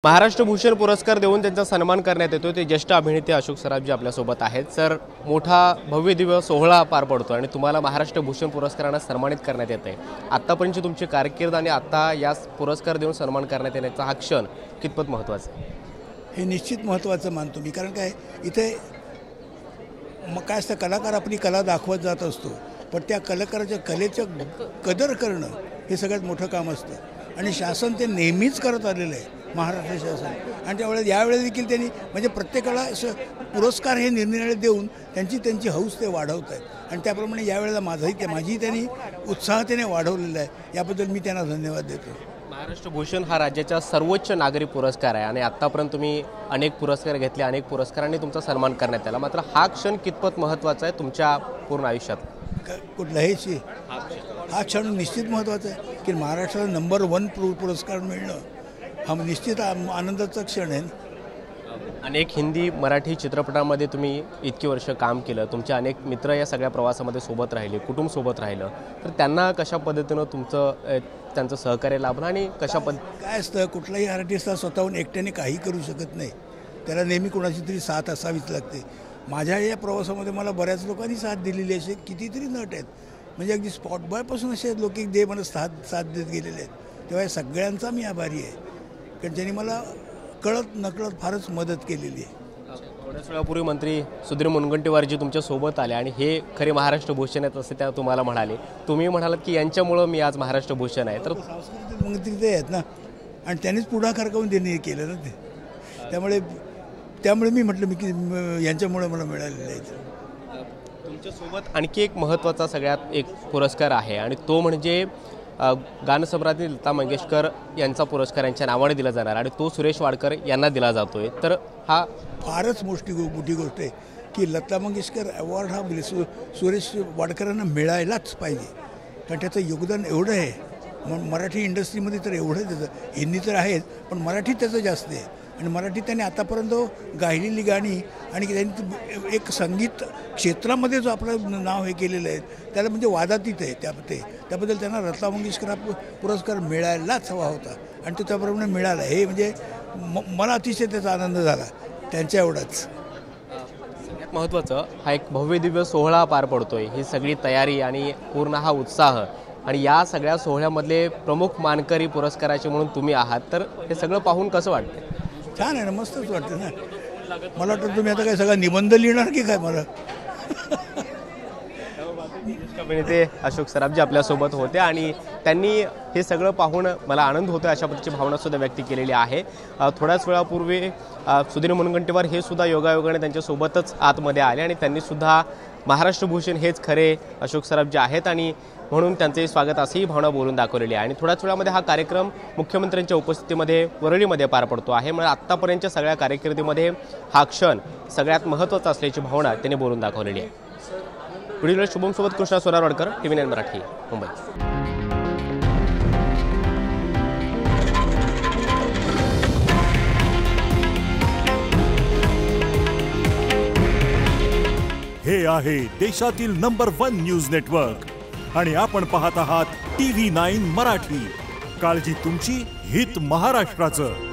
महाराष्ट्र भूषण पुरस्कार देऊन त्यांचा सन्मान करण्यात येतो। ते ज्येष्ठ अभिनेते अशोक सराफ आपल्या सोबत आहेत। सर, मोठा भव्य दिव्य सोहळा पार पडतो आणि तुम्हाला महाराष्ट्र भूषण पुरस्काराने सन्मानित करण्यात येते। आतापर्यंतची तुमची कारकीर्द आणि आता या पुरस्कार देऊन सन्मान करण्यात येण्याचा हा क्षण कितपत महत्त्वाचा आहे? हे निश्चित महत्त्वाचं मानतो मी, कारण काय इथे मग काय असतं, कलाकार आपली कला दाखवत जात असतो, पण त्या कलाकाराच्या कलेचं कदर करणं हे सगळ्यात मोठं काम असतं आणि शासन ते नेहमीच करत आलेलं आहे, महाराष्ट्र शासन। आणि त्यावेळेस यावेळेस देखील त्यांनी म्हणजे प्रत्येकाला असं पुरस्कार हे निरनिराळे देऊन त्यांची हौस ते वाढवत आहेत आणि त्याप्रमाणे यावेळेला माझी त्यांनी उत्साहाने वाढवलेलं आहे। याबद्दल मी त्यांना धन्यवाद देतो। महाराष्ट्र भूषण हा राज्याचा सर्वोच्च नागरी पुरस्कार आहे आणि आतापर्यंत तुम्ही अनेक पुरस्कार घेतले, अनेक पुरस्कारांनी तुमचा सन्मान करण्यात आला। मात्र हा क्षण कितपत महत्त्वाचा आहे तुमच्या पूर्ण आयुष्यात? कुठलाही हा क्षण निश्चित महत्त्वाचा आहे की महाराष्ट्राला नंबर 1 पुरस्कार मिळणं हा निश्चित आनंदाचा क्षण आहे। अनेक हिंदी मराठी चित्रपटांमध्ये तुम्ही इतकी वर्ष काम केलं, तुमचे अनेक मित्र या सगळ्या प्रवासामध्ये सोबत राहिले, कुटुंब सोबत राहिलं, तर त्यांना कशा पद्धतीनं त्यांचं सहकार्य लाभलं आणि काय असतं, कुठलाही आर्टिस्ट स्वतःहून एकट्याने काही करू शकत नाही, त्याला नेहमी कोणाची तरी साथ असावीच लागते। माझ्या या प्रवासामध्ये मला बऱ्याच लोकांनी साथ दिलेली, असे कितीतरी नट आहेत, म्हणजे अगदी स्पॉट बॉयपासून असे लोक जे मला साथ देत गेलेले आहेत। तेव्हा या सगळ्यांचा मी आभारी आहे, कारण त्यांनी मला कळत नकळत फारच मदत केलेली आहे। थोड्याच वेळापूर्वी मंत्री सुधीर मुनगंटीवारजी तुमच्या सोबत आले आणि हे खरे महाराष्ट्र भूषण आहेत असे त्या तुम्हाला म्हणाले। तुम्ही म्हणालात की यांच्यामुळं मी आज महाराष्ट्र भूषण आहे। तर सांस्कृतिक मंत्री ते आहेत ना, आणि त्यांनीच पुढाकार करून त्यांनी केलं ना ते, त्यामुळे मी म्हटलं मी की यांच्यामुळे मला मिळालेलं आहे। तुमच्यासोबत आणखी एक महत्त्वाचा सगळ्यात एक पुरस्कार आहे आणि तो म्हणजे गानसम्राज्ञी लता मंगेशकर यांचा पुरस्कार यांच्या नावाने दिला जाणार आणि तो सुरेश वाडकर यांना दिला जातोय। तर हा फारच मोठी गोष्ट आहे की लता मंगेशकर अवॉर्ड हा सुरेश वाडकरांना मिळायलाच पाहिजे, कारण त्याचं योगदान एवढं आहे। मराठी इंडस्ट्रीमध्ये तर एवढं त्याचं, हिंदी तर आहेच पण मराठीत त्याचं जास्त आहे आणि मराठीत त्याने आतापर्यंत गायलेली गाणी आणि त्यांनी एक संगीत क्षेत्रामध्ये जो आपलं नाव हे केलेलं आहे त्याला म्हणजे वादातीत आहे त्याबद्दल त्यांना लता मंगेशकर पुरस्कार मिळायलाच हवा होता आणि तो त्याप्रमाणे मिळाला। हे म्हणजे मला अतिशय त्याचा आनंद झाला त्यांच्या एवढाच। सगळ्यात महत्त्वाचं हा एक भव्य दिव्य सोहळा पार पडतोय, ही सगळी तयारी आणि पूर्ण हा उत्साह आणि या सगळ्या सोहळ्यामधले प्रमुख मानकरी पुरस्काराचे म्हणून तुम्ही आहात, तर हे सगळं पाहून कसं वाटतं? छान आहे ना, मस्तच वाटतं ना। मला वाटतं तुम्ही आता काय सगळा निबंध लिहिणार की काय? मला अभिनेते अशोक सराफ आपल्यासोबत होते आणि त्यांनी हे सगळं पाहून मला आनंद होतो अशा पद्धतीची भावना सुद्धा व्यक्त केलेली आहे। थोड्याच वेळापूर्वी सुधीर मुनगंटीवार हे सुद्धा योगायोगाने त्यांच्यासोबतच आतमध्ये आले आणि त्यांनी सुद्धा महाराष्ट्र भूषण हेच खरे अशोक सराफ आहेत आणि म्हणून त्यांचे स्वागत असेही भावना बोलून दाखवलेली आहे। आणि थोड्याच वेळामध्ये हा कार्यक्रम मुख्यमंत्र्यांच्या उपस्थितीमध्ये वरळीमध्ये पार पडतो आहे। म्हणजे आत्तापर्यंतच्या सगळ्या कारकिर्दीमध्ये हा क्षण सगळ्यात महत्त्वाचा असल्याची भावना त्यांनी बोलून दाखवलेली आहे। व्हिडिओ शुभम सोबत कृष्णा सोनारवाडकर, TV9 मराठी, मुंबई। हे आहे देशातील नंबर 1 न्यूज नेटवर्क आणि आपण पाहत आहात TV9 मराठी। काळजी तुमची, हित महाराष्ट्राचं।